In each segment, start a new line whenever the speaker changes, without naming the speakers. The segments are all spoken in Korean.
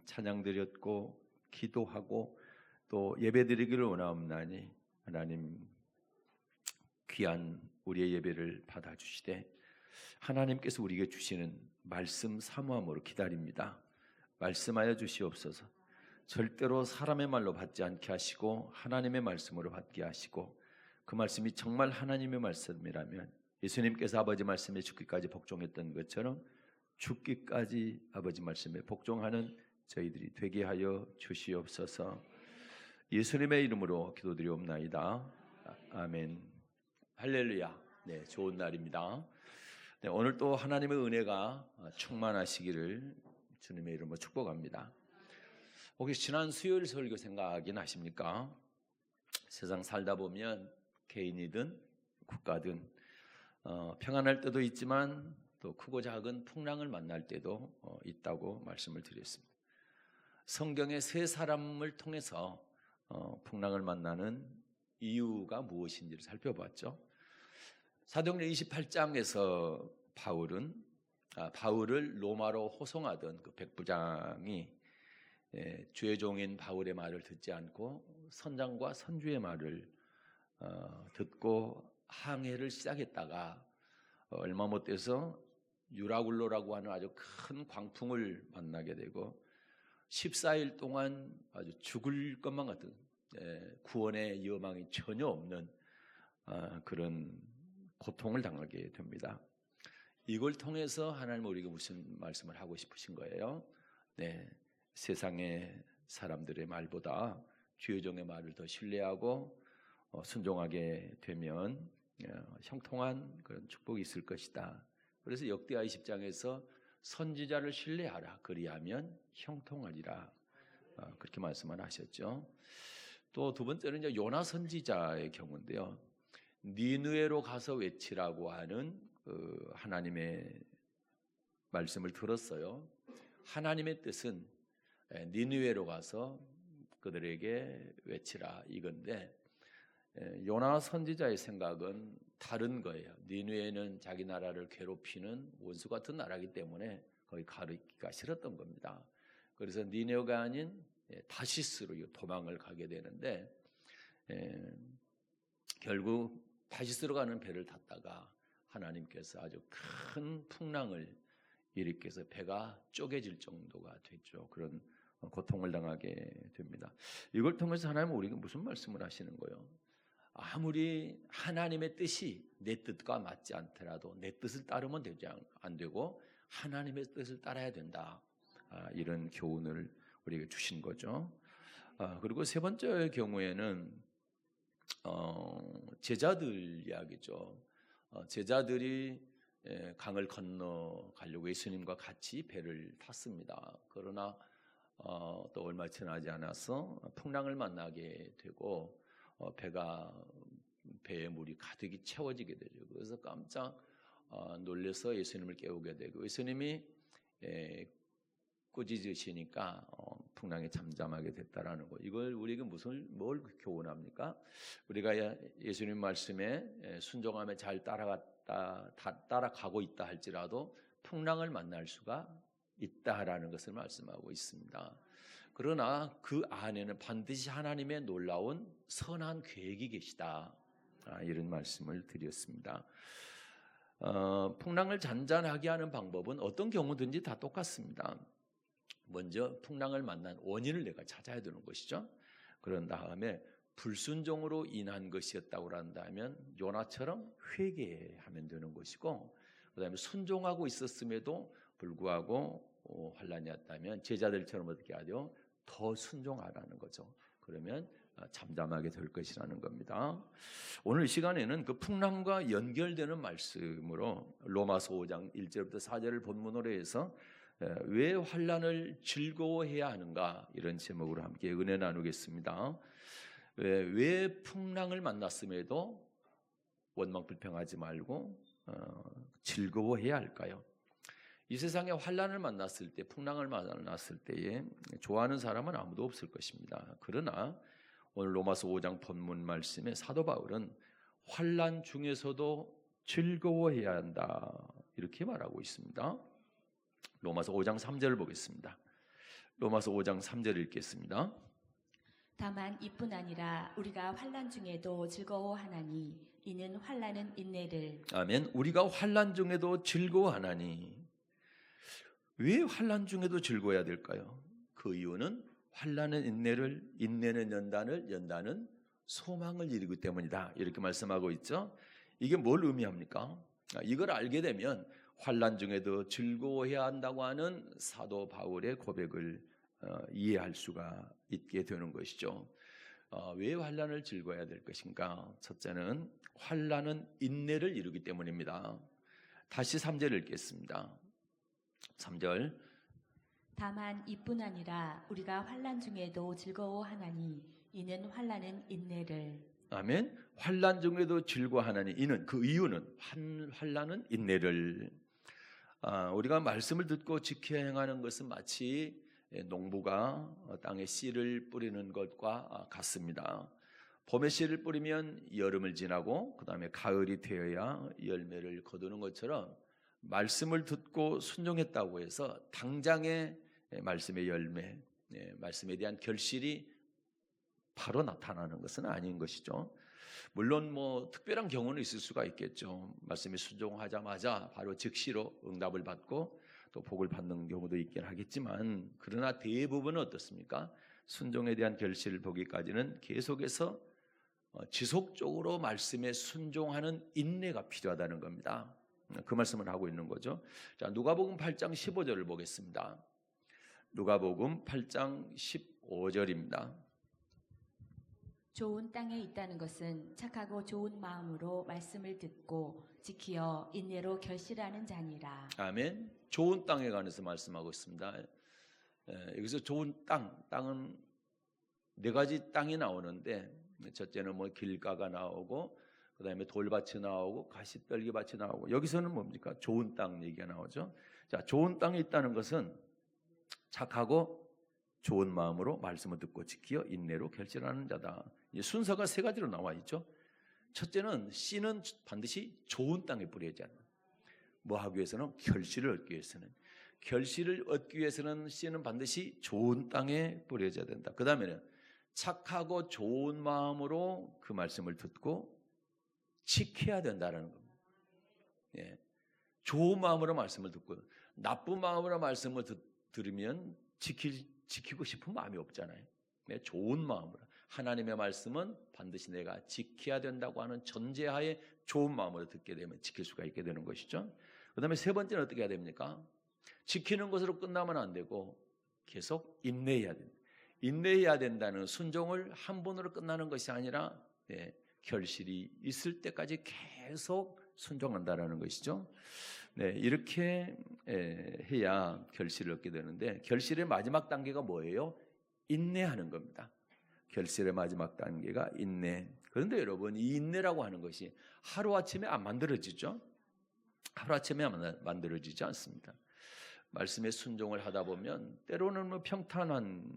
찬양 드렸고 기도하고 또 예배 드리기를 원하옵나니 하나님 귀한 우리의 예배를 받아주시되 하나님께서 우리에게 주시는 말씀 사모함으로 기다립니다. 말씀하여 주시옵소서. 절대로 사람의 말로 받지 않게 하시고 하나님의 말씀으로 받게 하시고 그 말씀이 정말 하나님의 말씀이라면 예수님께서 아버지 말씀에 죽기까지 복종했던 것처럼 죽기까지 아버지 말씀에 복종하는 저희들이 되게 하여 주시옵소서. 예수님의 이름으로 기도드리옵나이다. 아멘. 할렐루야. 네, 좋은 날입니다. 네, 오늘 또 하나님의 은혜가 충만하시기를 주님의 이름으로 축복합니다. 혹시 지난 수요일 설교 생각이 나십니까? 세상 살다 보면 개인이든 국가든 평안할 때도 있지만 또 크고 작은 풍랑을 만날 때도 있다고 말씀을 드렸습니다. 성경의 세 사람을 통해서 풍랑을 만나는 이유가 무엇인지를 살펴봤죠. 사도행전 28장에서 바울을 로마로 호송하던 그 백부장이 주의 종인 바울의 말을 듣지 않고 선장과 선주의 말을 듣고 항해를 시작했다가 얼마 못 돼서 유라굴로라고 하는 아주 큰 광풍을 만나게 되고 14일 동안 아주 죽을 것만 같은 구원의 여망이 전혀 없는 그런 고통을 당하게 됩니다. 이걸 통해서 하나님은 우리에게 무슨 말씀을 하고 싶으신 거예요? 네, 세상의 사람들의 말보다 주의 종의 말을 더 신뢰하고 순종하게 되면 형통한 그런 축복이 있을 것이다. 그래서 역대하 20장에서 선지자를 신뢰하라. 그리하면 형통하리라. 그렇게 말씀을 하셨죠. 또 두 번째는 이제 요나 선지자의 경우인데요. 니느웨로 가서 외치라고 하는 하나님의 말씀을 들었어요. 하나님의 뜻은 니느웨로 가서 그들에게 외치라 이건데 요나 선지자의 생각은 다른 거예요. 니느웨는 자기 나라를 괴롭히는 원수 같은 나라이기 때문에 거기 가기가 싫었던 겁니다. 그래서 니느웨가 아닌 다시스로 도망을 가게 되는데 결국 다시스로 가는 배를 탔다가 하나님께서 아주 큰 풍랑을 일으켜서 배가 쪼개질 정도가 됐죠. 그런 고통을 당하게 됩니다. 이걸 통해서 하나님은 우리에게 무슨 말씀을 하시는 거예요? 아무리 하나님의 뜻이 내 뜻과 맞지 않더라도 내 뜻을 따르면 안 되고 하나님의 뜻을 따라야 된다. 이런 교훈을 우리에게 주신 거죠. 그리고 세 번째 경우에는 제자들 이야기죠. 제자들이 강을 건너가려고 예수님과 같이 배를 탔습니다. 그러나 또 얼마 지나지 않아서 풍랑을 만나게 되고 배에 물이 가득히 채워지게 되죠. 그래서 깜짝 놀라서 예수님을 깨우게 되고 예수님이 꾸짖으시니까 풍랑에 잠잠하게 됐다라는 거. 이걸 우리에게 뭘 교훈합니까? 우리가 예수님 말씀에 순종하며 잘 따라가고 있다 할지라도 풍랑을 만날 수가 있다라는 것을 말씀하고 있습니다. 그러나 그 안에는 반드시 하나님의 놀라운 선한 계획이 계시다. 이런 말씀을 드렸습니다. 풍랑을 잔잔하게 하는 방법은 어떤 경우든지 다 똑같습니다. 먼저 풍랑을 만난 원인을 내가 찾아야 되는 것이죠. 그런 다음에 불순종으로 인한 것이었다고 한다면 요나처럼 회개하면 되는 것이고, 그 다음에 순종하고 있었음에도 불구하고 환란이 왔다면 제자들처럼 어떻게 하죠? 더 순종하라는 거죠. 그러면 잠잠하게 될 것이라는 겁니다. 오늘 이 시간에는 그 풍랑과 연결되는 말씀으로 로마서 5장 1절부터 4절을 본문으로 해서 왜 환란을 즐거워해야 하는가 이런 제목으로 함께 은혜 나누겠습니다. 왜 풍랑을 만났음에도 원망불평하지 말고 즐거워해야 할까요? 이 세상에 환란을 만났을 때, 풍랑을 만났을 때에 좋아하는 사람은 아무도 없을 것입니다. 그러나 오늘 로마서 5장 본문 말씀에 사도 바울은 환란 중에서도 즐거워해야 한다 이렇게 말하고 있습니다. 로마서 5장 3절을 보겠습니다. 로마서 5장 3절 읽겠습니다.
다만 이뿐 아니라 우리가 환난 중에도 즐거워하나니 이는 환난은 인내를.
아멘. 우리가 환난 중에도 즐거워하나니. 왜 환난 중에도 즐거워야 될까요? 그 이유는 환난은 인내를, 인내는 연단을, 연단은 소망을 이루기 때문이다. 이렇게 말씀하고 있죠. 이게 뭘 의미합니까? 이걸 알게 되면 환난 중에도 즐거워해야 한다고 하는 사도 바울의 고백을 이해할 수가 있게 되는 것이죠. 왜 환난을 즐거워해야 될 것인가? 첫째는 환난은 인내를 이루기 때문입니다. 다시 3절 읽겠습니다. 3절.
다만 이뿐 아니라 우리가 환난 중에도 즐거워하나니 이는 환난은 인내를.
아멘. 환난 중에도 즐거워하나니 이는, 그 이유는 환난은 인내를. 우리가 말씀을 듣고 지켜 행하는 것은 마치 농부가 땅에 씨를 뿌리는 것과 같습니다. 봄에 씨를 뿌리면 여름을 지나고 그 다음에 가을이 되어야 열매를 거두는 것처럼 말씀을 듣고 순종했다고 해서 당장의 말씀의 열매, 말씀에 대한 결실이 바로 나타나는 것은 아닌 것이죠. 물론 특별한 경우는 있을 수가 있겠죠. 말씀에 순종하자마자 바로 즉시로 응답을 받고 또 복을 받는 경우도 있긴 하겠지만, 그러나 대부분은 어떻습니까? 순종에 대한 결실을 보기까지는 계속해서 지속적으로 말씀에 순종하는 인내가 필요하다는 겁니다. 그 말씀을 하고 있는 거죠. 자, 누가복음 8장 15절을 보겠습니다. 누가복음 8장 15절입니다.
좋은 땅에 있다는 것은 착하고 좋은 마음으로 말씀을 듣고 지키어 인내로 결실하는 자니라.
아멘. 좋은 땅에 관해서 말씀하고 있습니다. 여기서 좋은 땅은 네 가지 땅이 나오는데, 첫째는 길가가 나오고, 그 다음에 돌밭이 나오고, 가시떨기밭이 나오고, 여기서는 뭡니까? 좋은 땅 얘기가 나오죠. 자, 좋은 땅에 있다는 것은 착하고 좋은 마음으로 말씀을 듣고 지키어 인내로 결실하는 자다. 순서가 세 가지로 나와 있죠. 첫째는 씨는 반드시 좋은 땅에 뿌려야 한다. 뭐 하기 위해서는? 결실을 얻기 위해서는. 결실을 얻기 위해서는 씨는 반드시 좋은 땅에 뿌려져야 된다. 그 다음에는 착하고 좋은 마음으로 그 말씀을 듣고 지켜야 된다는 겁니다. 좋은 마음으로 말씀을 듣고, 나쁜 마음으로 말씀을 들으면 지키고 싶은 마음이 없잖아요. 좋은 마음으로, 하나님의 말씀은 반드시 내가 지켜야 된다고 하는 전제하에 좋은 마음으로 듣게 되면 지킬 수가 있게 되는 것이죠. 그 다음에 세 번째는 어떻게 해야 됩니까? 지키는 것으로 끝나면 안 되고 계속 인내해야 됩니다. 인내해야 된다는, 순종을 한 번으로 끝나는 것이 아니라 결실이 있을 때까지 계속 순종한다라는 것이죠. 이렇게 해야 결실을 얻게 되는데, 결실의 마지막 단계가 뭐예요? 인내하는 겁니다. 결실의 마지막 단계가 인내. 그런데 여러분, 이 인내라고 하는 것이 하루아침에 안 만들어지죠. 하루아침에 만들어지지 않습니다. 말씀에 순종을 하다 보면 때로는 평탄한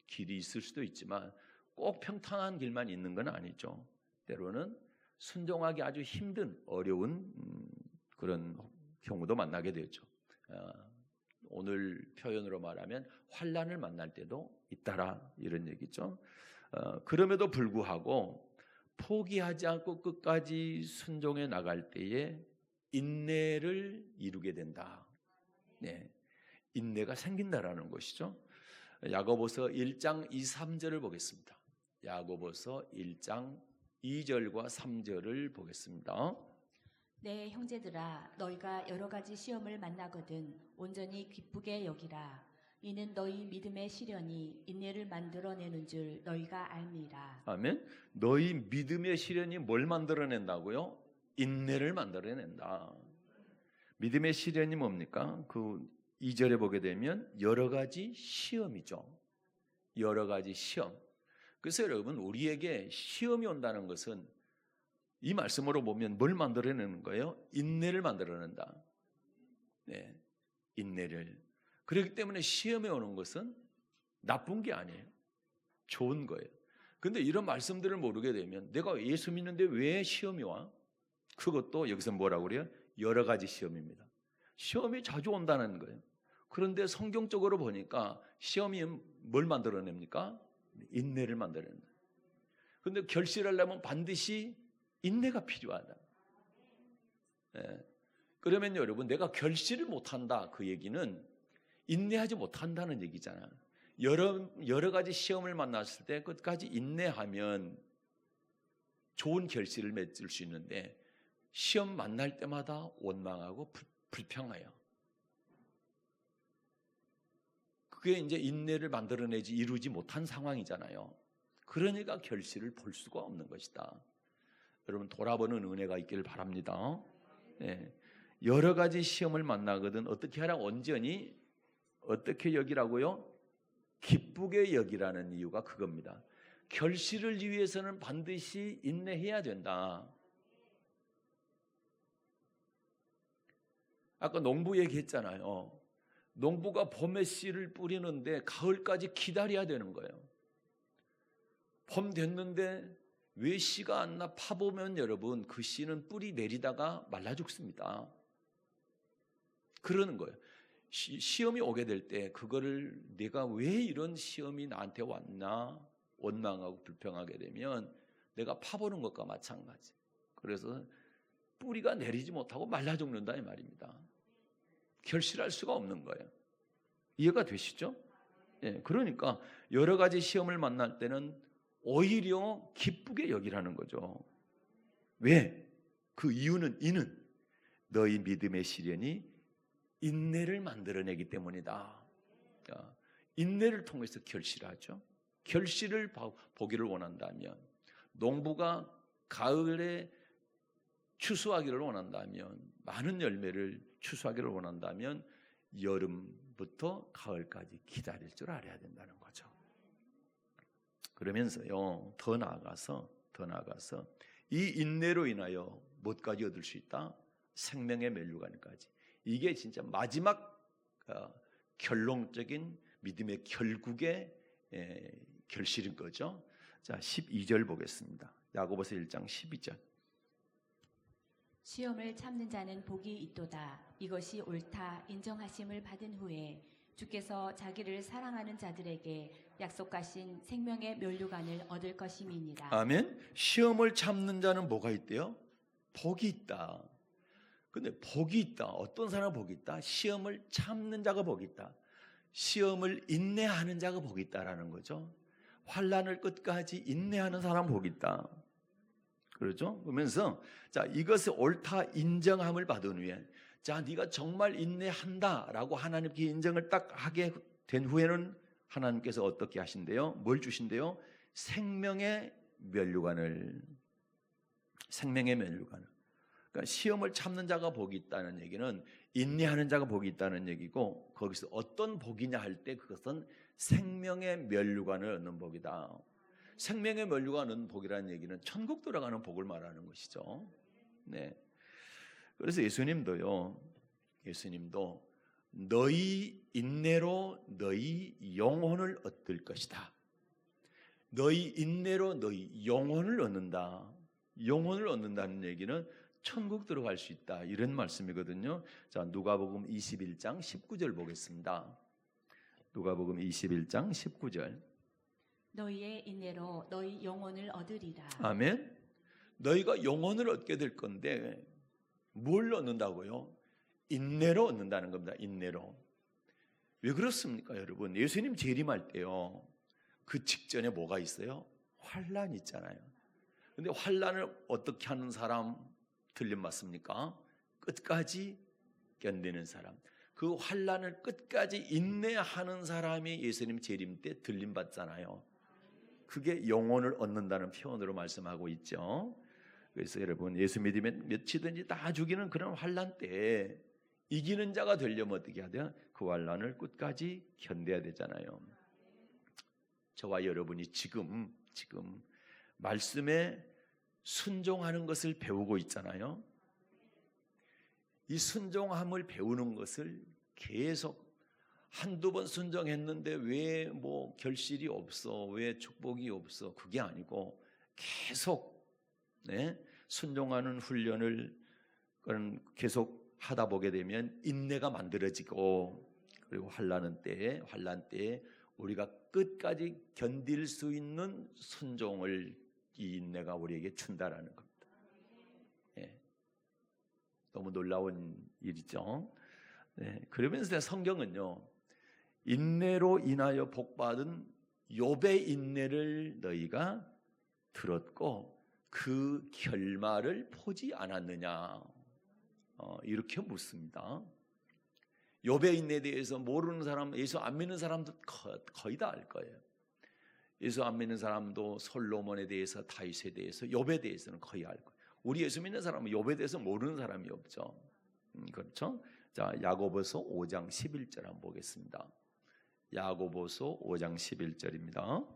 길이 있을 수도 있지만 꼭 평탄한 길만 있는 건 아니죠. 때로는 순종하기 아주 힘든, 어려운 그런 경우도 만나게 되죠. 오늘 표현으로 말하면 환난을 만날 때도 있다라, 이런 얘기죠. 그럼에도 불구하고 포기하지 않고 끝까지 순종해 나갈 때에 인내를 이루게 된다. 인내가 생긴다라는 것이죠. 야고보서 1장 2, 3절을 보겠습니다. 야고보서 1장 2절과 3절을 보겠습니다.
내 형제들아, 너희가 여러 가지 시험을 만나거든 온전히 기쁘게 여기라. 이는 너희 믿음의 시련이 인내를 만들어내는 줄 너희가 알미라.
아멘. 너희 믿음의 시련이 뭘 만들어낸다고요? 인내를 만들어낸다. 믿음의 시련이 뭡니까? 그 2절에 보게 되면 여러 가지 시험이죠. 여러 가지 시험. 그래서 여러분, 우리에게 시험이 온다는 것은 이 말씀으로 보면 뭘 만들어내는 거예요? 인내를 만들어낸다. 인내를. 그렇기 때문에 시험에 오는 것은 나쁜 게 아니에요. 좋은 거예요. 그런데 이런 말씀들을 모르게 되면 내가 예수 믿는데 왜 시험이 와? 그것도 여기서 뭐라고 그래요? 여러 가지 시험입니다. 시험이 자주 온다는 거예요. 그런데 성경적으로 보니까 시험이 뭘 만들어냅니까? 인내를 만들어낸다. 그런데 결실하려면 반드시 인내가 필요하다. 예. 그러면 여러분, 내가 결실을 못한다, 그 얘기는 인내하지 못한다는 얘기잖아. 여러 가지 시험을 만났을 때 끝까지 인내하면 좋은 결실을 맺을 수 있는데, 시험 만날 때마다 원망하고 불평해요. 그게 이제 인내를 만들어내지 이루지 못한 상황이잖아요. 그러니까 결실을 볼 수가 없는 것이다. 여러분, 돌아보는 은혜가 있기를 바랍니다. 네. 여러 가지 시험을 만나거든 어떻게 하라? 온전히 어떻게 여기라고요? 기쁘게 여기라는 이유가 그겁니다. 결실을 위해서는 반드시 인내해야 된다. 아까 농부 얘기했잖아요. 농부가 봄에 씨를 뿌리는데 가을까지 기다려야 되는 거예요. 봄 됐는데 왜 씨가 안 나? 파보면 여러분, 그 씨는 뿌리 내리다가 말라 죽습니다. 그러는 거예요. 시험이 오게 될 때 그거를 내가 왜 이런 시험이 나한테 왔나 원망하고 불평하게 되면 내가 파보는 것과 마찬가지. 그래서 뿌리가 내리지 못하고 말라 죽는다 이 말입니다. 결실할 수가 없는 거예요. 이해가 되시죠? 예, 그러니까 여러 가지 시험을 만날 때는 오히려 기쁘게 여기라는 거죠. 왜? 그 이유는 이는 너희 믿음의 시련이 인내를 만들어내기 때문이다. 인내를 통해서 결실하죠. 결실을 보기를 원한다면, 농부가 가을에 추수하기를 원한다면, 많은 열매를 추수하기를 원한다면 여름부터 가을까지 기다릴 줄 알아야 된다는 거죠. 그러면서요, 더 나아가서 이 인내로 인하여 무엇까지 얻을 수 있다? 생명의 멸류관까지. 이게 진짜 마지막 결론적인 믿음의 결국의 결실인 거죠. 자, 12절 보겠습니다. 야고보서 1장 12절.
시험을 참는 자는 복이 있도다. 이것이 옳다 인정하심을 받은 후에 주께서 자기를 사랑하는 자들에게 약속하신 생명의 멸류관을 얻을 것임이니라.
아멘. 시험을 참는 자는 뭐가 있대요? 복이 있다. 근데 복이 있다. 어떤 사람은 복이 있다? 시험을 참는 자가 복이 있다. 시험을 인내하는 자가 복이 있다라는 거죠. 환난을 끝까지 인내하는 사람 복이 있다. 그렇죠? 그러면서 자, 이것을 옳다 인정함을 받은 후에, 자, 네가 정말 인내한다라고 하나님께 인정을 딱 하게 된 후에는 하나님께서 어떻게 하신대요? 뭘 주신대요? 생명의 멸류관을. 그러니까 시험을 참는 자가 복이 있다는 얘기는 인내하는 자가 복이 있다는 얘기고, 거기서 어떤 복이냐 할 때 그것은 생명의 멸류관을 얻는 복이다. 생명의 멸류관을 얻는 복이라는 얘기는 천국 들어가는 복을 말하는 것이죠. 네. 그래서 예수님도 너희 인내로 너희 영혼을 얻을 것이다. 너희 인내로 너희 영혼을 얻는다. 영혼을 얻는다는 얘기는 천국 들어갈 수 있다, 이런 말씀이거든요. 자, 누가복음 21장 19절 보겠습니다. 누가복음 21장 19절.
너희의 인내로 너희 영혼을 얻으리라.
아멘. 너희가 영혼을 얻게 될 건데 뭘 얻는다고요? 인내로 얻는다는 겁니다. 인내로. 왜 그렇습니까, 여러분? 예수님 재림할 때요, 그 직전에 뭐가 있어요? 환난이 있잖아요. 근데 환난을 어떻게 하는 사람 들림 맞습니까? 끝까지 견디는 사람. 그 환난을 끝까지 인내하는 사람이 예수님 재림 때 들림 받잖아요. 그게 영혼을 얻는다는 표현으로 말씀하고 있죠. 그래서 여러분, 예수 믿으면 몇이든지 다 죽이는 그런 환난 때 이기는 자가 되려면 어떻게 해야 돼요? 그 환난을 끝까지 견뎌야 되잖아요. 저와 여러분이 지금 말씀에 순종하는 것을 배우고 있잖아요. 이 순종함을 배우는 것을 계속 한두 번 순종했는데 왜 뭐 결실이 없어, 왜 축복이 없어, 그게 아니고 계속 순종하는 훈련을 계속 하다 보게 되면 인내가 만들어지고, 그리고 환난 때에 우리가 끝까지 견딜 수 있는 순종을 이 인내가 우리에게 준다라는 겁니다. 예. 너무 놀라운 일이죠. 네. 그러면서 성경은요, 인내로 인하여 복받은 욥의 인내를 너희가 들었고 그 결말을 보지 않았느냐, 이렇게 묻습니다. 욥의 인내에 대해서 모르는 사람, 예수 안 믿는 사람도 거의 다 알 거예요. 예수 안 믿는 사람도 솔로몬에 대해서, 다윗에 대해서, 욥에 대해서는 거의 알 거예요. 우리 예수 믿는 사람은 욥에 대해서 모르는 사람이 없죠. 그렇죠? 자, 야고보서 5장 11절 한번 보겠습니다. 야고보서 5장 11절입니다.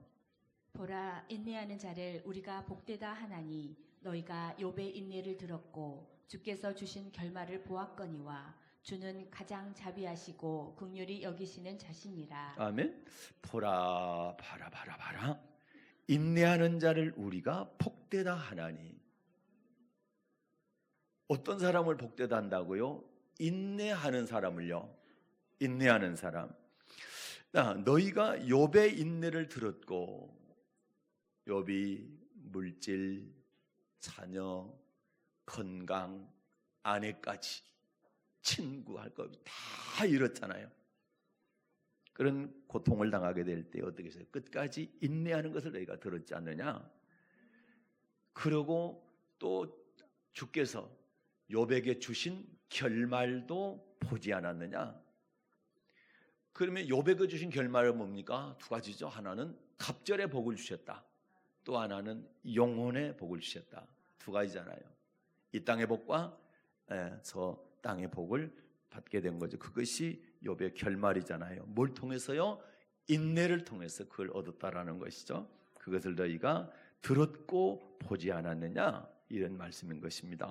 보라, 인내하는 자를 우리가 복되다 하나니 너희가 욥의 인내를 들었고 주께서 주신 결말을 보았거니와 주는 가장 자비하시고 긍휼히 여기시는 자시니라.
아멘. 보라, 봐라. 인내하는 자를 우리가 복되다 하나니. 어떤 사람을 복되다 한다고요? 인내하는 사람을요. 인내하는 사람. 너희가 욥의 인내를 들었고, 욥이 물질, 자녀, 건강, 아내까지 친구할 거 다 잃었잖아요. 그런 고통을 당하게 될 때 어떻게 해서요? 끝까지 인내하는 것을 너희가 들었지 않느냐? 그리고 또 주께서 욥에게 주신 결말도 보지 않았느냐? 그러면 욥에게 주신 결말은 뭡니까? 두 가지죠. 하나는 갑절의 복을 주셨다. 또 하나는 영혼의 복을 주셨다. 두 가지잖아요. 이 땅의 복과 저 땅의 복을 받게 된 거죠. 그것이 욥의 결말이잖아요. 뭘 통해서요? 인내를 통해서 그걸 얻었다라는 것이죠. 그것을 너희가 들었고 보지 않았느냐? 이런 말씀인 것입니다.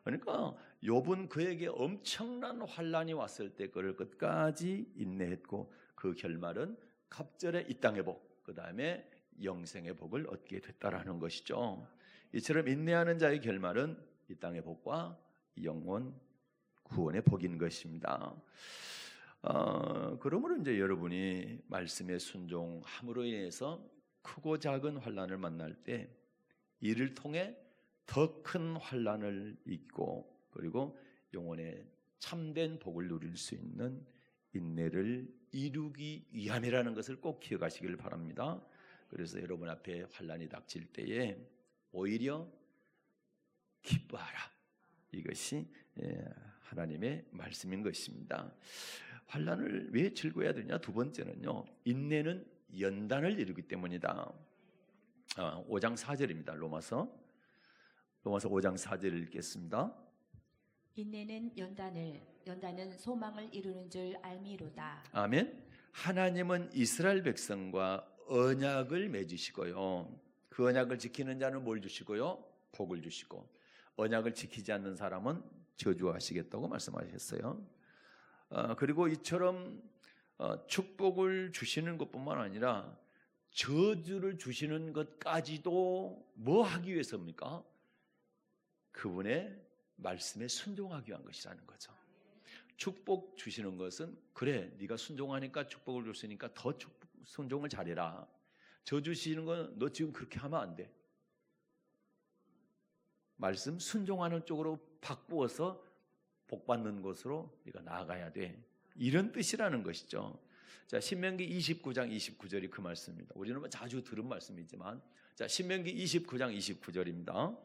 그러니까 욥은 그에게 엄청난 환난이 왔을 때 그를 끝까지 인내했고 그 결말은 갑절의 이 땅의 복, 그 다음에 영생의 복을 얻게 됐다라는 것이죠. 이처럼 인내하는 자의 결말은 이 땅의 복과 영원 구원의 복인 것입니다. 그러므로 이제 여러분이 말씀에 순종함으로 인해서 크고 작은 환난을 만날 때 이를 통해 더 큰 환난을 이기고 그리고 영혼의 참된 복을 누릴 수 있는 인내를 이루기 위함이라는 것을 꼭 기억하시길 바랍니다. 그래서 여러분 앞에 환난이 닥칠 때에 오히려 기뻐하라. 이것이 하나님의 말씀인 것입니다. 환난을 왜 즐거워해야 되냐? 두 번째는요, 인내는 연단을 이루기 때문이다. 5장 4절입니다. 로마서 5장 4절을 읽겠습니다.
인내는 연단은 소망을 이루는 줄 알미로다.
아멘. 하나님은 이스라엘 백성과 언약을 맺으시고요. 그 언약을 지키는 자는 뭘 주시고요? 복을 주시고 언약을 지키지 않는 사람은 저주하시겠다고 말씀하셨어요. 그리고 이처럼 축복을 주시는 것뿐만 아니라 저주를 주시는 것까지도 뭐 하기 위해서입니까? 그분의 말씀에 순종하기 위한 것이라는 거죠. 축복 주시는 것은 그래 네가 순종하니까 축복을 줬으니까 더 순종을 잘해라. 저주 주시는 건 너 지금 그렇게 하면 안 돼. 말씀 순종하는 쪽으로 바꾸어서 복받는 것으로 네가 나아가야 돼. 이런 뜻이라는 것이죠. 자, 신명기 29장 29절이 그 말씀입니다. 우리는 자주 들은 말씀이지만 자, 신명기 29장 29절입니다.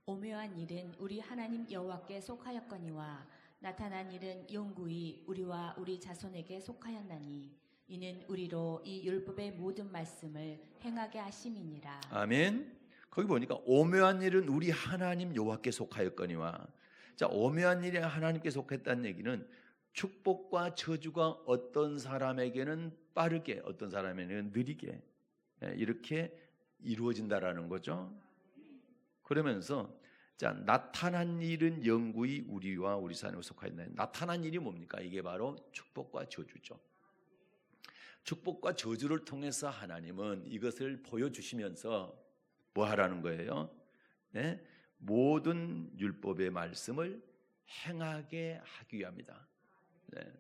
오묘한 일은 우리 하나님 여호와께 속하였거니와 나타난 일은 영구히 우리와 우리 자손에게 속하였나니 이는 우리로 이 율법의 모든 말씀을 행하게 하심이니라. 아멘.
거기 보니까 오묘한 일은 우리 하나님 여호와께 속하였거니와. 자, 오묘한 일이 하나님께 속했다는 얘기는 축복과 저주가 어떤 사람에게는 빠르게, 어떤 사람에게는 느리게 이렇게 이루어진다라는 거죠. 그러면서 자, 나타난 일은 영구히 우리와 우리 사람에 속하였나니. 나타난 일이 뭡니까? 이게 바로 축복과 저주죠. 축복과 저주를 통해서 하나님은 이것을 보여주시면서 뭐 하라는 거예요? 네? 모든 율법의 말씀을 행하게 하기 위함이다. 네.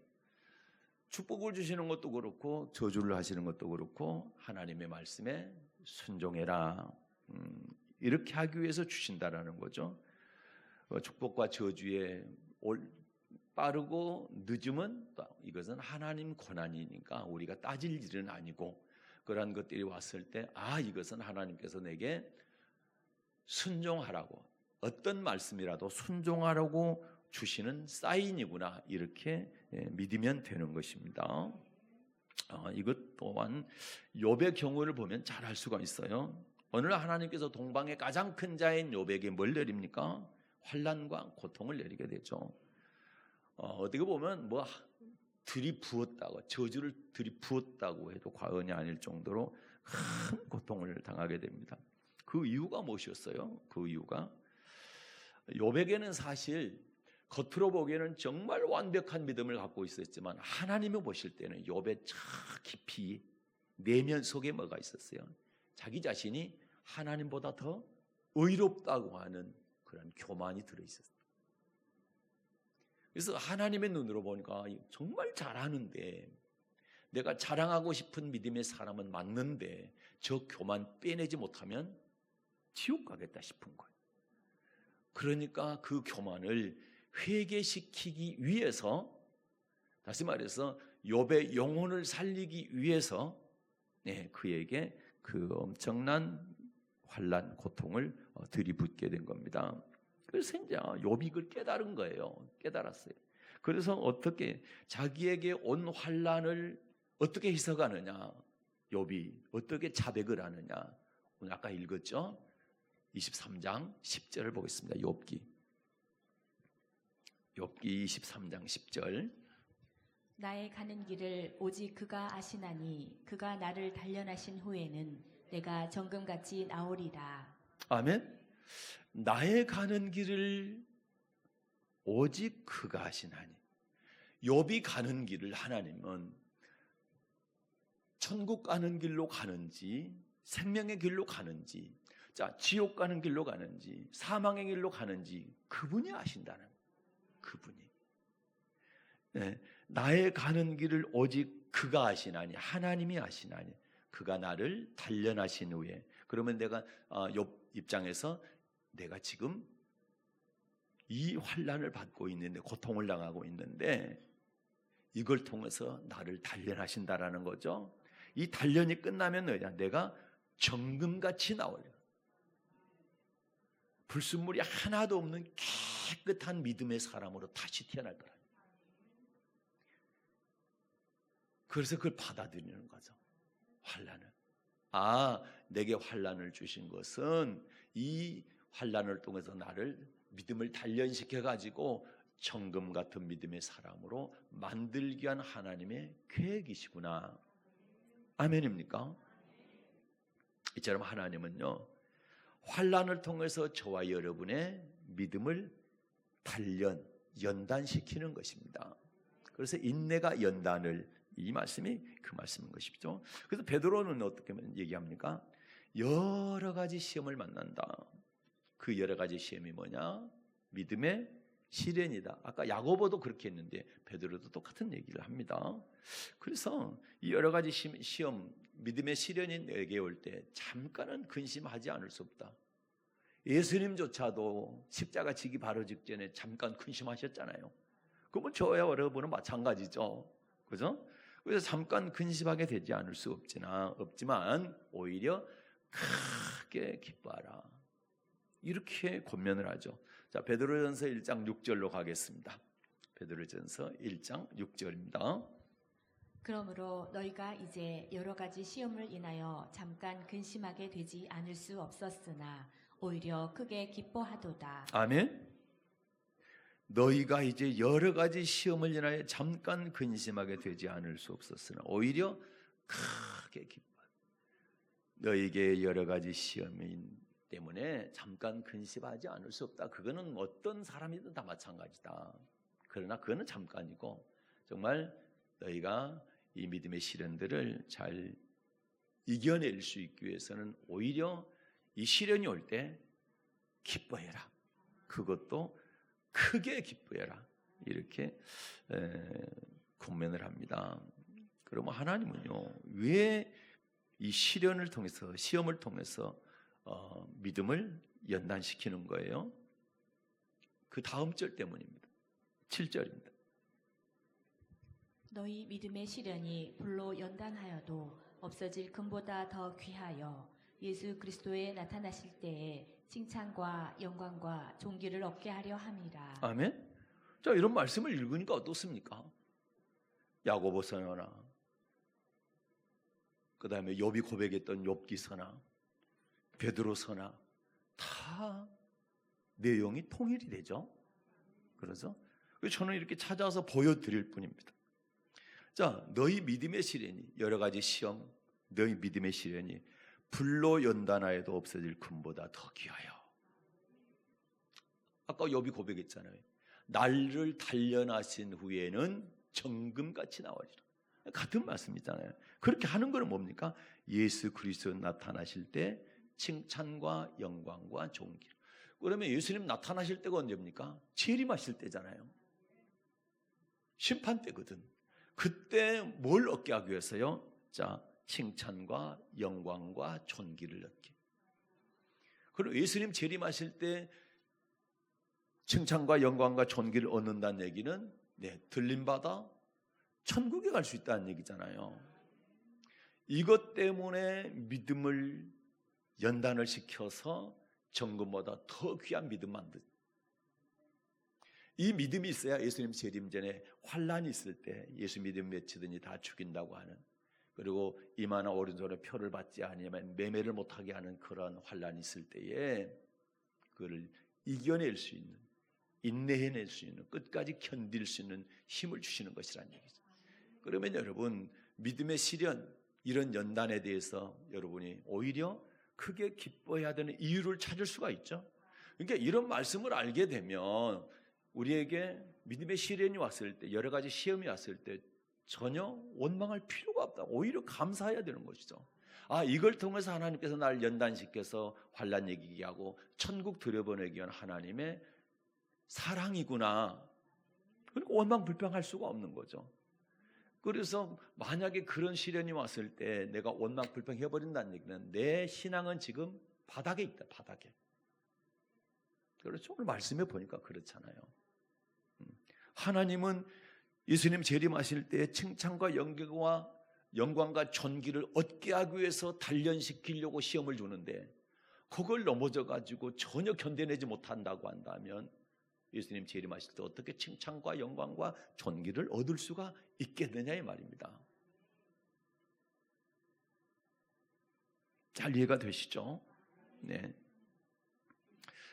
축복을 주시는 것도 그렇고 저주를 하시는 것도 그렇고 하나님의 말씀에 순종해라. 이렇게 하기 위해서 주신다라는 거죠. 축복과 저주의 빠르고 늦음은 이것은 하나님 권한이니까 우리가 따질 일은 아니고, 그러한 것들이 왔을 때 이것은 하나님께서 내게 순종하라고, 어떤 말씀이라도 순종하라고 주시는 사인이구나, 이렇게 믿으면 되는 것입니다. 이것 또한 욥의 경우를 보면 잘 알 수가 있어요. 오늘 하나님께서 동방의 가장 큰 자인 욥에게 뭘 내립니까? 환난과 고통을 내리게 되죠. 어떻게 보면 들이부었다고, 저주를 들이부었다고 해도 과언이 아닐 정도로 큰 고통을 당하게 됩니다. 그 이유가 무엇이었어요? 그 이유가 욥에게는 사실 겉으로 보기에는 정말 완벽한 믿음을 갖고 있었지만 하나님이 보실 때는 욥의 저 깊이 내면 속에 뭐가 있었어요? 자기 자신이 하나님보다 더 의롭다고 하는 그런 교만이 들어있었어요. 그래서 하나님의 눈으로 보니까 정말 잘하는데, 내가 자랑하고 싶은 믿음의 사람은 맞는데 저 교만 빼내지 못하면 지옥 가겠다 싶은 거예요. 그러니까 그 교만을 회개시키기 위해서, 다시 말해서 욥의 영혼을 살리기 위해서 그에게 그 엄청난 환난, 고통을 들이붓게 된 겁니다. 그래서 이제 욥이 그걸 깨달은 거예요. 깨달았어요. 그래서 어떻게 자기에게 온 환난을 어떻게 해석하느냐, 욥이 어떻게 자백을 하느냐, 오늘 아까 읽었죠? 23장 10절을 보겠습니다. 욥기 23장 10절.
나의 가는 길을 오직 그가 아시나니 그가 나를 단련하신 후에는 내가 정금같이 나오리라.
아멘. 나의 가는 길을 오직 그가 아시나니. 욥이 가는 길을 하나님은 천국 가는 길로 가는지, 생명의 길로 가는지, 지옥 가는 길로 가는지, 사망의 길로 가는지 그분이 아신다는, 그분이. 나의 가는 길을 오직 그가 아시나니, 하나님이 아시나니, 그가 나를 단련하신 후에. 그러면 내가 욥 입장에서 내가 지금 이 환난을 받고 있는데, 고통을 당하고 있는데 이걸 통해서 나를 단련하신다라는 거죠. 이 단련이 끝나면 뭐냐? 내가 정금같이 나오려, 불순물이 하나도 없는 깨끗한 믿음의 사람으로 다시 태어날 거라. 그래서 그걸 받아들이는 거죠. 환난을. 내게 환난을 주신 것은 이 환난을 통해서 나를 믿음을 단련시켜 가지고 정금 같은 믿음의 사람으로 만들기 위한 하나님의 계획이시구나. 아멘입니까? 이처럼 하나님은요, 환난을 통해서 저와 여러분의 믿음을 연단시키는 것입니다. 그래서 인내가 연단을, 이 말씀이 그 말씀인 것이죠. 그래서 베드로는 어떻게 얘기합니까? 여러 가지 시험을 만난다. 그 여러 가지 시험이 뭐냐? 믿음의 시련이다. 아까 야고보도 그렇게 했는데 베드로도 똑같은 얘기를 합니다. 그래서 이 여러 가지 시험, 믿음의 시련이 내게 올 때 잠깐은 근심하지 않을 수 없다. 예수님조차도 십자가 지기 바로 직전에 잠깐 근심하셨잖아요. 그러면 저와 여러분은 마찬가지죠. 그죠? 그래서 잠깐 근심하게 되지 않을 수 없지만 오히려 크게 기뻐하라. 이렇게 권면을 하죠. 자, 베드로전서 1장 6절로 가겠습니다. 베드로전서 1장 6절입니다.
그러므로 너희가 이제 여러 가지 시험을 인하여 잠깐 근심하게 되지 않을 수 없었으나 오히려 크게 기뻐하도다.
아멘. 너희가 이제 여러 가지 시험을 인하여 잠깐 근심하게 되지 않을 수 없었으나 오히려 크게 기뻐하도다. 너희에게 여러 가지 시험인 때문에 잠깐 근심하지 않을 수 없다. 그거는 어떤 사람이든 다 마찬가지다. 그러나 그거는 잠깐이고, 정말 너희가 이 믿음의 시련들을 잘 이겨낼 수 있기 위해서는 오히려 이 시련이 올 때 기뻐해라. 그것도 크게 기뻐해라. 이렇게 권면을 합니다. 그러면 하나님은요, 왜 이 시련을 통해서, 시험을 통해서 믿음을 연단시키는 거예요? 그 다음 절 때문입니다. 7절입니다.
너희 믿음의 시련이 불로 연단하여도 없어질 금보다 더 귀하여 예수 그리스도에 나타나실 때에 칭찬과 영광과 존귀를 얻게 하려 함이라.
아멘. 자, 이런 말씀을 읽으니까 어떻습니까? 야고보서나, 그 다음에 욥이 고백했던 욥기서나, 베드로서나 다 내용이 통일이 되죠. 그래서 저는 이렇게 찾아서 보여드릴 뿐입니다. 자, 너희 믿음의 시련이, 여러 가지 시험, 너희 믿음의 시련이 불로 연단하여도 없어질 금보다 더 귀하여. 아까 욥이 고백했잖아요. 날을 단련하신 후에는 정금같이 나오리라. 같은 말씀이잖아요. 그렇게 하는 것은 뭡니까? 예수 그리스도 나타나실 때 칭찬과 영광과 존귀. 그러면 예수님 나타나실 때가 언제입니까? 재림하실 때잖아요. 심판 때거든. 그때 뭘 얻게 하기 위해서요? 자, 칭찬과 영광과 존귀를 얻게. 그럼 예수님 재림하실 때 칭찬과 영광과 존귀를 얻는다는 얘기는 들림받아 천국에 갈 수 있다는 얘기잖아요. 이것 때문에 믿음을 연단을 시켜서 정금보다 더 귀한 믿음 만든. 이 믿음이 있어야 예수님 재림 전에 환란이 있을 때 예수 믿음 맺히더니 다 죽인다고 하는, 그리고 이마나 오른손에 표를 받지 아니면 매매를 못하게 하는 그런 환란이 있을 때에 그를 이겨낼 수 있는, 인내해낼 수 있는, 끝까지 견딜 수 있는 힘을 주시는 것이라는 얘기죠. 그러면 여러분, 믿음의 시련, 이런 연단에 대해서 여러분이 오히려 크게 기뻐해야 되는 이유를 찾을 수가 있죠. 그러니까 이런 말씀을 알게 되면 우리에게 믿음의 시련이 왔을 때, 여러 가지 시험이 왔을 때 전혀 원망할 필요가 없다. 오히려 감사해야 되는 것이죠. 아, 이걸 통해서 하나님께서 나를 연단시켜서 환난 얘기게 하고 천국 들여보내기 위한 하나님의 사랑이구나. 그러니까 원망 불평할 수가 없는 거죠. 그래서 만약에 그런 시련이 왔을 때 내가 원망 불평해버린다는 얘기는 내 신앙은 지금 바닥에 있다. 바닥에. 그렇죠. 오늘 말씀해 보니까 그렇잖아요. 하나님은 예수님 재림하실 때 칭찬과 영광과 존귀를 얻게 하기 위해서 단련시키려고 시험을 주는데, 그걸 넘어져 가지고 전혀 견뎌내지 못한다고 한다면 예수님 재림하실 때 어떻게 칭찬과 영광과 존귀를 얻을 수가 있겠느냐 이 말입니다. 잘 이해가 되시죠? 네.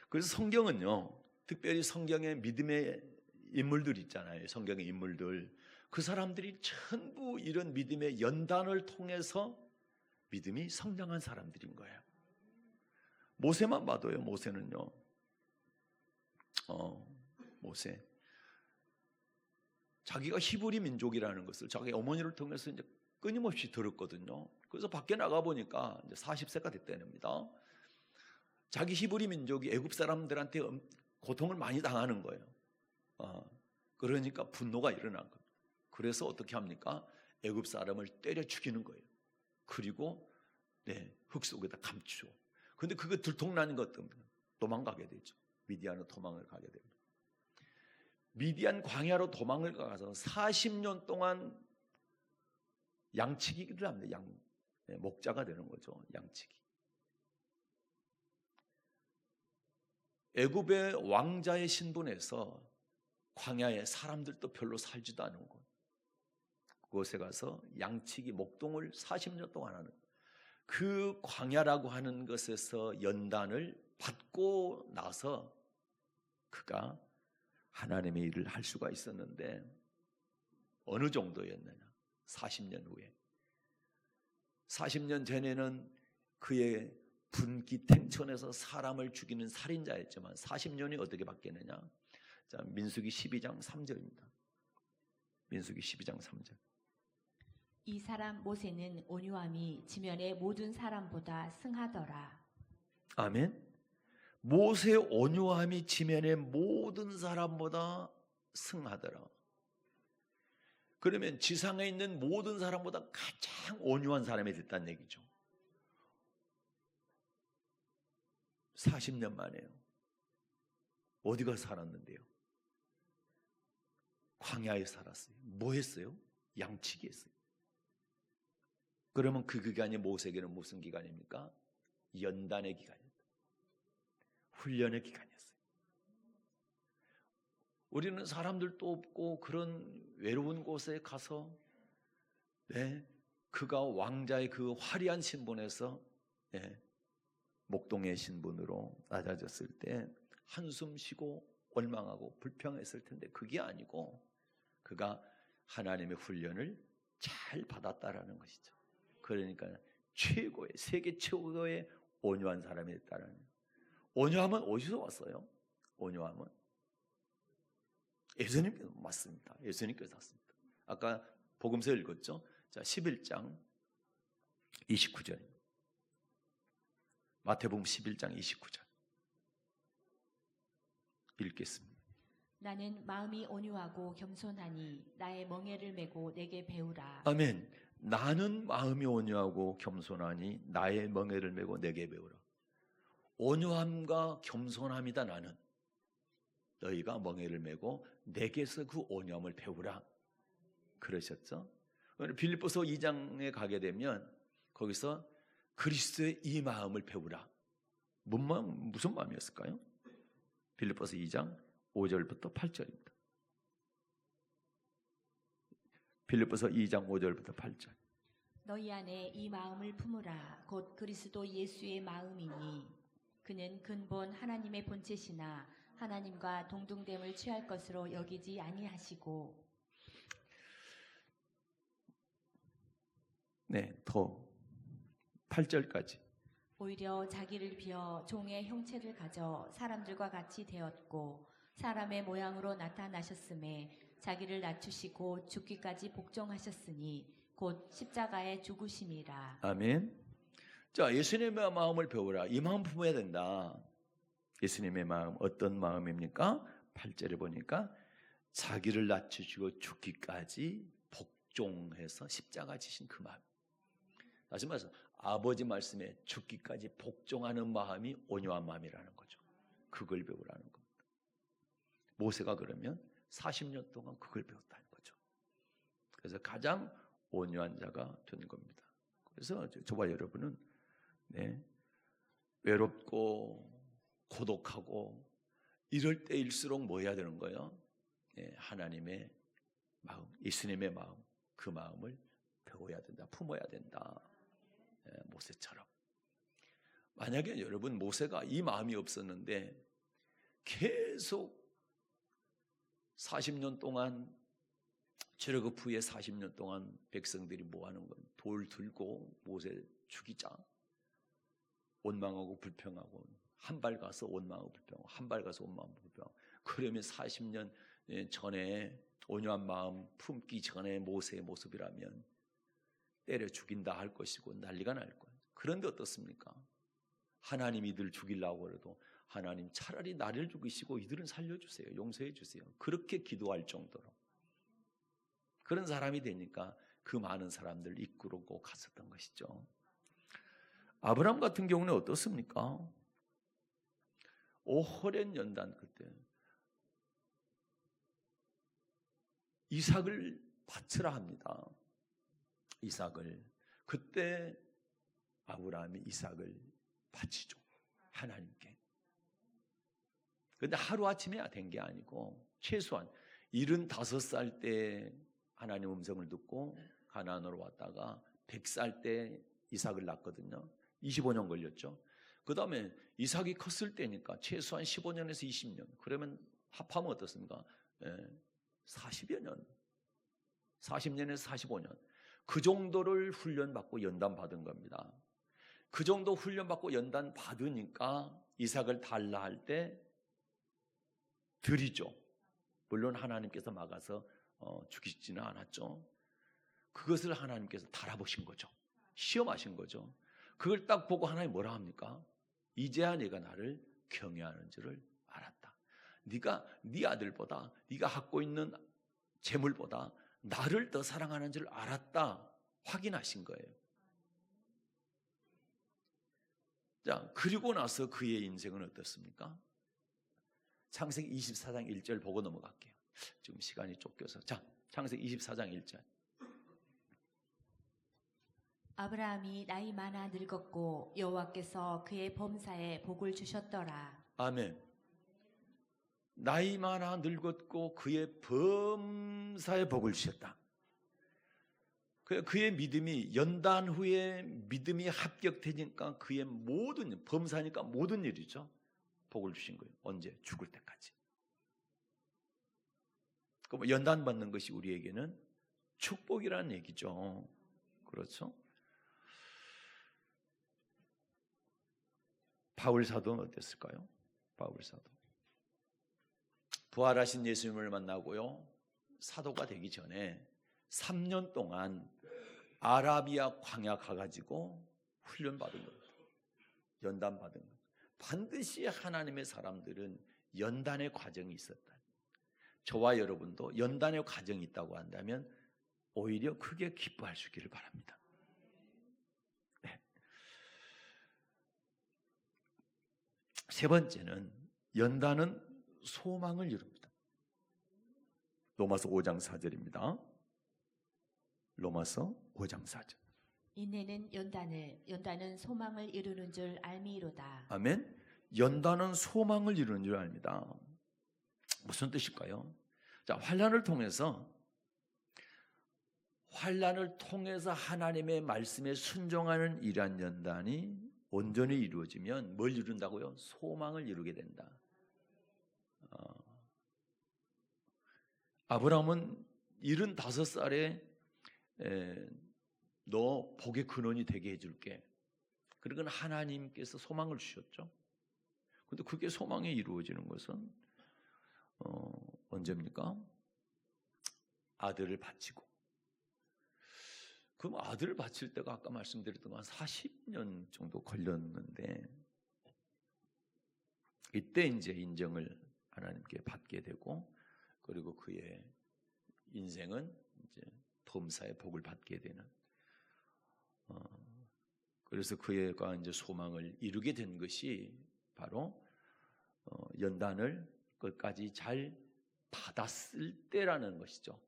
그래서 성경은요, 특별히 성경의 믿음의 인물들 있잖아요. 성경의 인물들, 그 사람들이 전부 이런 믿음의 연단을 통해서 믿음이 성장한 사람들인 거예요. 모세만 봐도요. 모세는요, 모세, 자기가 히브리 민족이라는 것을 자기 어머니를 통해서 이제 끊임없이 들었거든요. 그래서 밖에 나가 보니까 이제 40세가 됐다는겁니다. 자기 히브리 민족이 애굽 사람들한테 고통을 많이 당하는 거예요. 그러니까 분노가 일어난 거예요. 그래서 어떻게 합니까? 애굽 사람을 때려 죽이는 거예요. 그리고 흙 속에다 감추죠. 그런데 그거 들통나는 것 때문에 도망가게 되죠. 미디안으로 도망을 가게 됩니다. 미디안 광야로 도망을 가서 40년 동안 양치기를 합니다. 목자가 되는 거죠. 양치기. 애굽의 왕자의 신분에서 광야에 사람들도 별로 살지도 않은 곳, 그곳에 가서 양치기 목동을 40년 동안 하는, 그 광야라고 하는 것에서 연단을 받고 나서 그가 하나님의 일을 할 수가 있었는데, 어느 정도였느냐? 40년 후에, 40년 전에는 그의 분기탱천에서 사람을 죽이는 살인자였지만 40년이 어떻게 바뀌었느냐? 자, 민수기 12장 3절입니다. 민수기 12장 3절.
이 사람 모세는 온유함이 지면의 모든 사람보다 승하더라.
아멘. 모세의 온유함이 지면의 모든 사람보다 승하더라. 그러면 지상에 있는 모든 사람보다 가장 온유한 사람이 됐다는 얘기죠. 40년 만에요. 어디가 살았는데요? 광야에 살았어요. 뭐 했어요? 양치기 했어요. 그러면 그 기간이 모세에게는 무슨 기간입니까? 연단의 기간입니다. 훈련의 기간이었어요. 우리는 사람들도 없고 그런 외로운 곳에 가서 그가 왕자의 그 화려한 신분에서 목동의 신분으로 낮아졌을 때 한숨 쉬고 원망하고 불평했을 텐데 그게 아니고 그가 하나님의 훈련을 잘 받았다라는 것이죠. 그러니까 최고의, 세계 최고의 온유한 사람이 됐다는 거예요. 온유함은 어디서 왔어요? 온유함은 예수님께서 왔습니다. 예수님께서 왔습니다. 아까 복음서 읽었죠? 자, 11장 29절입니다. 마태복음 11장 29절 읽겠습니다.
나는 마음이 온유하고 겸손하니 나의 멍에를 메고 내게 배우라.
아멘. 나는 마음이 온유하고 겸손하니 나의 멍에를 메고 내게 배우라. 온유함과 겸손함이다. 나는 너희가 멍에를 메고 내게서 그 온유함을 배우라 그러셨죠. 빌립보서 2장에 가게 되면 거기서 그리스도의 이 마음을 배우라. 무슨 마음이었을까요? 빌립보서 2장 5절부터 8절입니다. 빌립보서 2장 5절부터 8절.
너희 안에 이 마음을 품으라. 곧 그리스도 예수의 마음이니 그는 근본 하나님의 본체시나 하나님과 동등됨을 취할 것으로 여기지 아니하시고.
더 8절까지.
오히려 자기를 비어 종의 형체를 가져 사람들과 같이 되었고 사람의 모양으로 나타나셨음에 자기를 낮추시고 죽기까지 복종하셨으니 곧 십자가에 죽으심이라.
아멘. 자, 예수님의 마음을 배우라. 이 마음 품어야 된다. 예수님의 마음 어떤 마음입니까? 8절에 보니까 자기를 낮추시고 죽기까지 복종해서 십자가 지신 그 마음. 다시 말해서 아버지 말씀에 죽기까지 복종하는 마음이 온유한 마음이라는 거죠. 그걸 배우라는 겁니다. 모세가 그러면 40년 동안 그걸 배웠다는 거죠. 그래서 가장 온유한 자가 된 겁니다. 그래서 저와 여러분은 외롭고 고독하고 이럴 때일수록 뭐 해야 되는 거예요? 하나님의 마음, 예수님의 마음, 그 마음을 배워야 된다, 품어야 된다. 모세처럼. 만약에 여러분 모세가 이 마음이 없었는데 계속 40년 동안 출애굽 후에 40년 동안 백성들이 뭐 하는 건 돌 들고 모세 죽이자, 원망하고 불평하고 한 발 가서 원망하고 불평하고 한 발 가서 원망하고 불평하고 그러면 40년 전에 온유한 마음 품기 전에 모세의 모습이라면 때려 죽인다 할 것이고 난리가 날 거예요. 그런데 어떻습니까? 하나님이 이들 죽이려고 해도 하나님 차라리 나를 죽이시고 이들은 살려주세요. 용서해 주세요. 그렇게 기도할 정도로 그런 사람이 되니까 그 많은 사람들을 이끌고 갔었던 것이죠. 아브라함 같은 경우는 어떻습니까? 오랜 연단 그때 이삭을 바치라 합니다. 이삭을. 그때 아브라함이 이삭을 바치죠. 하나님께. 그런데 하루아침에 된 게 아니고 최소한 75살 때 하나님 음성을 듣고 가나안으로 왔다가 100살 때 이삭을 낳거든요. 25년 걸렸죠. 그 다음에 이삭이 컸을 때니까 최소한 15년에서 20년. 그러면 합하면 어떻습니까? 40여 년. 40년에서 45년. 그 정도를 훈련받고 연단받은 겁니다. 그 정도 훈련받고 연단받으니까 이삭을 달라 할 때 드리죠. 물론 하나님께서 막아서 죽이지는 않았죠. 그것을 하나님께서 달아보신 거죠. 시험하신 거죠. 그걸 딱 보고 하나님 뭐라 합니까? 이제야 네가 나를 경외하는 줄을 알았다. 네가 네 아들보다 네가 갖고 있는 재물보다 나를 더 사랑하는 줄 알았다 확인하신 거예요. 자, 그리고 나서 그의 인생은 어떻습니까? 창세기 24장 1절 보고 넘어갈게요. 지금 시간이 쫓겨서. 자, 창세기 24장 1절.
아브라함이 나이 많아 늙었고 여호와께서 그의 범사에 복을 주셨더라.
아멘. 나이 많아 늙었고 그의 범사에 복을 주셨다. 그의 믿음이 연단 후에 믿음이 합격되니까 그의 모든 범사니까 모든 일이죠. 복을 주신 거예요. 언제? 죽을 때까지. 그럼 연단 받는 것이 우리에게는 축복이라는 얘기죠. 그렇죠? 바울 사도는 어땠을까요? 바울 사도. 부활하신 예수님을 만나고요. 사도가 되기 전에 3년 동안 아라비아 광야 가가지고 훈련 받은 겁니다. 연단 받은 겁니다. 반드시 하나님의 사람들은 연단의 과정이 있었다. 저와 여러분도 연단의 과정이 있다고 한다면 오히려 크게 기뻐할 수 있기를 바랍니다. 네. 세 번째는 연단은 소망을 이룹니다. 로마서 5장 4절입니다. 로마서 5장 4절.
인내는 연단은 소망을 이루는 줄 알미로다.
아멘. 연단은 소망을 이루는 줄 압니다. 무슨 뜻일까요? 자, 환난을 통해서 하나님의 말씀에 순종하는 이러한 연단이 온전히 이루어지면 뭘 이룬다고요? 소망을 이루게 된다. 아브라함은 75살에 너 복의 근원이 되게 해줄게. 그러건 하나님께서 소망을 주셨죠. 그런데 그게 소망이 이루어지는 것은 언제입니까? 아들을 바치고. 그럼 아들을 바칠 때가 아까 말씀드렸던 건 40년 정도 걸렸는데 이때 이제 인정을 하나님께 받게 되고 그리고 그의 인생은 이제 범사의 복을 받게 되는 그래서 그가 이제 소망을 이루게 된 것이 바로 연단을 끝까지 잘 받았을 때라는 것이죠.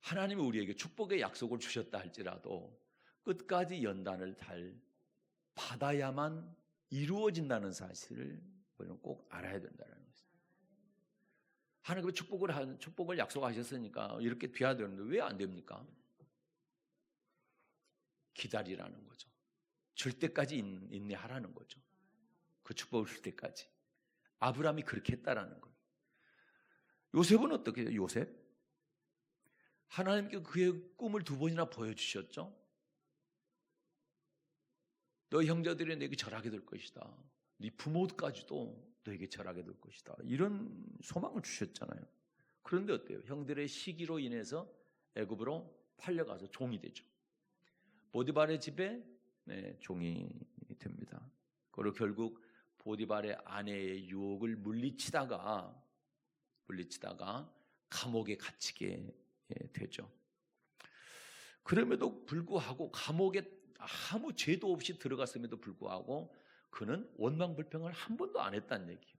하나님이 우리에게 축복의 약속을 주셨다 할지라도 끝까지 연단을 잘 받아야만 이루어진다는 사실을 우리는 꼭 알아야 된다는 것입니다. 하나님이 축복을 약속하셨으니까 이렇게 돼야 되는데 왜 안 됩니까? 기다리라는 거죠. 줄 때까지 인내하라는 거죠. 그 축복을 줄 때까지. 아브라함이 그렇게 했다라는 거예요. 요셉은 어떻게 해요? 요셉? 하나님께 그의 꿈을 2번이나 보여주셨죠. 너 형제들이 내게 절하게 될 것이다. 네 부모까지도 너에게 절하게 될 것이다. 이런 소망을 주셨잖아요. 그런데 어때요? 형들의 시기로 인해서 애굽으로 팔려가서 종이 되죠. 보디발의 집에 종이 됩니다. 그리고 결국 보디발의 아내의 유혹을 물리치다가 감옥에 갇히게 되죠. 그럼에도 불구하고 감옥에 아무 죄도 없이 들어갔음에도 불구하고 그는 원망불평을 한 번도 안 했다는 얘기예요.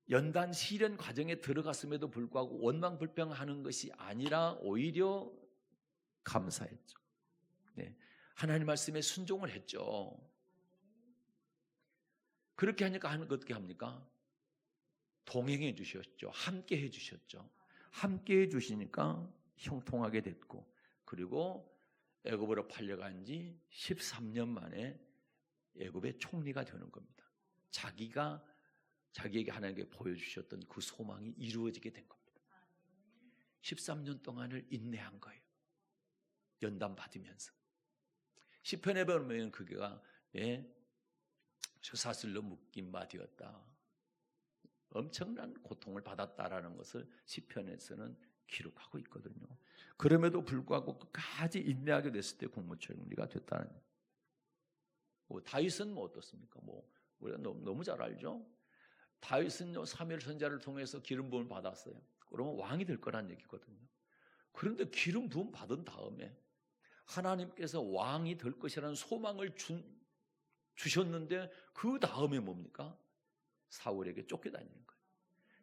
연단 시련 과정에 들어갔음에도 불구하고 원망불평하는 것이 아니라 오히려 감사했죠. 네. 하나님 말씀에 순종을 했죠. 그렇게 하니까 어떻게 합니까? 동행해 주셨죠. 함께 해 주셨죠. 함께 해 주시니까 형통하게 됐고 그리고 애굽으로 팔려간 지 13년 만에 애굽의 총리가 되는 겁니다. 자기에게 하나님께 보여주셨던 그 소망이 이루어지게 된 겁니다. 13년 동안을 인내한 거예요. 연단 받으면서. 시편에 보면 그가 쇠사슬로 묶인 바 되었다. 엄청난 고통을 받았다라는 것을 시편에서는 기록하고 있거든요. 그럼에도 불구하고 끝까지 인내하게 됐을 때 국무총리가 됐다는. 다윗은 어떻습니까? 우리가 너무 잘 알죠. 다윗은요 사무엘 선지자를 통해서 기름 부음을 받았어요. 그러면 왕이 될 거란 얘기거든요. 그런데 기름 부음 받은 다음에 하나님께서 왕이 될 것이라는 소망을 주셨는데 그 다음에 뭡니까? 사울에게 쫓겨다니는 거예요.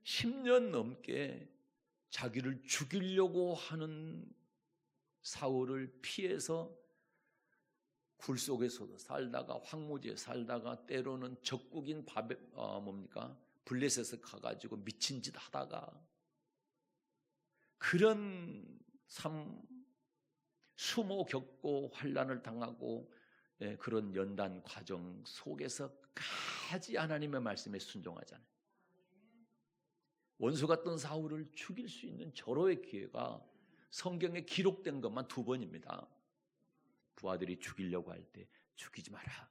10년 넘게 자기를 죽이려고 하는 사울을 피해서 굴 속에서도 살다가 황무지에 살다가 때로는 적국인 블레셋에 가가지고 미친 짓 하다가 그런 수모 겪고 환난을 당하고 그런 연단 과정 속에서 까지 하나님의 말씀에 순종하잖아요. 원수 같던 사울을 죽일 수 있는 절호의 기회가 성경에 기록된 것만 2번입니다. 부하들이 죽이려고 할 때 죽이지 마라.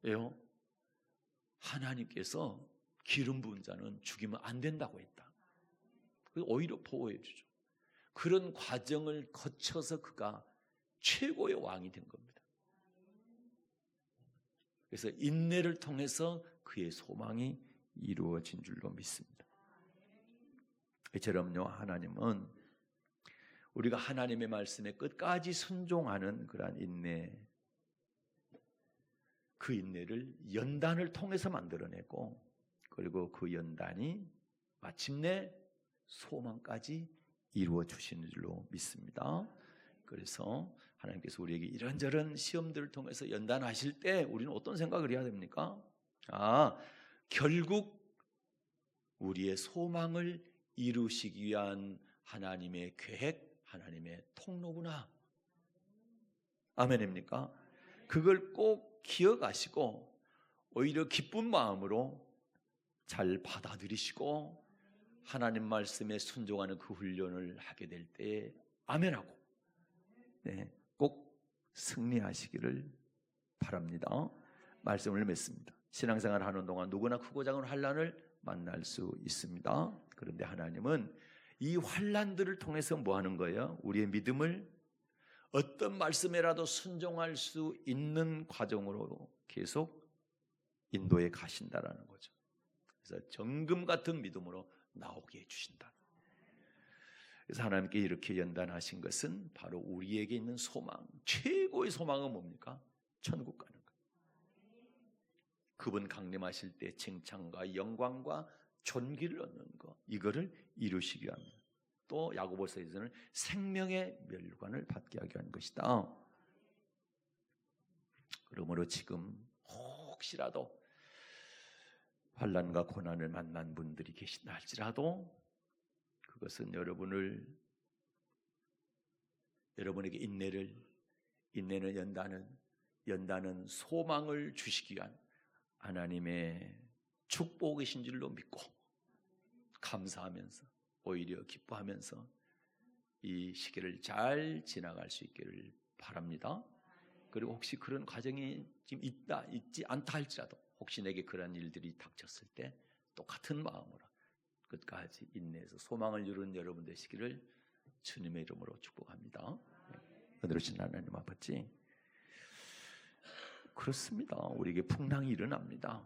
왜요? 하나님께서 기름 부은 자는 죽이면 안 된다고 했다. 오히려 보호해 주죠. 그런 과정을 거쳐서 그가 최고의 왕이 된 겁니다. 그래서 인내를 통해서 그의 소망이 이루어진 줄로 믿습니다. 이처럼요, 하나님은 우리가 하나님의 말씀에 끝까지 순종하는 그러한 인내, 그 인내를 연단을 통해서 만들어내고, 그리고 그 연단이 마침내 소망까지 이루어 주시는 줄로 믿습니다. 그래서 하나님께서 우리에게 이런저런 시험들을 통해서 연단하실 때 우리는 어떤 생각을 해야 됩니까? 결국 우리의 소망을 이루시기 위한 하나님의 계획, 하나님의 통로구나. 아멘입니까? 그걸 꼭 기억하시고 오히려 기쁜 마음으로 잘 받아들이시고 하나님 말씀에 순종하는 그 훈련을 하게 될 때에 아멘하고 꼭 승리하시기를 바랍니다. 말씀을 맺습니다. 신앙생활 하는 동안 누구나 크고 작은 환난을 만날 수 있습니다. 그런데 하나님은 이 환난들을 통해서 뭐 하는 거예요? 우리의 믿음을 어떤 말씀에라도 순종할 수 있는 과정으로 계속 인도해 가신다라는 거죠. 그래서 정금 같은 믿음으로 나오게 해주신다. 그래서 하나님께 이렇게 연단하신 것은 바로 우리에게 있는 소망, 최고의 소망은 뭡니까? 천국 가는 것. 그분 강림하실 때 칭찬과 영광과 존귀를 얻는 것, 이거를 이루시기 위함이다. 또 야고보서에서는 생명의 멸관을 받게 하기 위한 것이다. 그러므로 지금 혹시라도 환난과 고난을 만난 분들이 계신다 할지라도 그것은 여러분에게 인내는 연단은 소망을 주시기 위한 하나님의 축복이신 줄로 믿고 감사하면서 오히려 기뻐하면서 이 시기를 잘 지나갈 수 있기를 바랍니다. 그리고 혹시 그런 과정이 지금 있지 않다 할지라도 혹시 내게 그런 일들이 닥쳤을 때 똑같은 마음으로 끝까지 인내해서 소망을 이루는 여러분 되시기를 주님의 이름으로 축복합니다. 은혜로우신 하나님 아버지, 그렇습니다. 우리에게 풍랑이 일어납니다.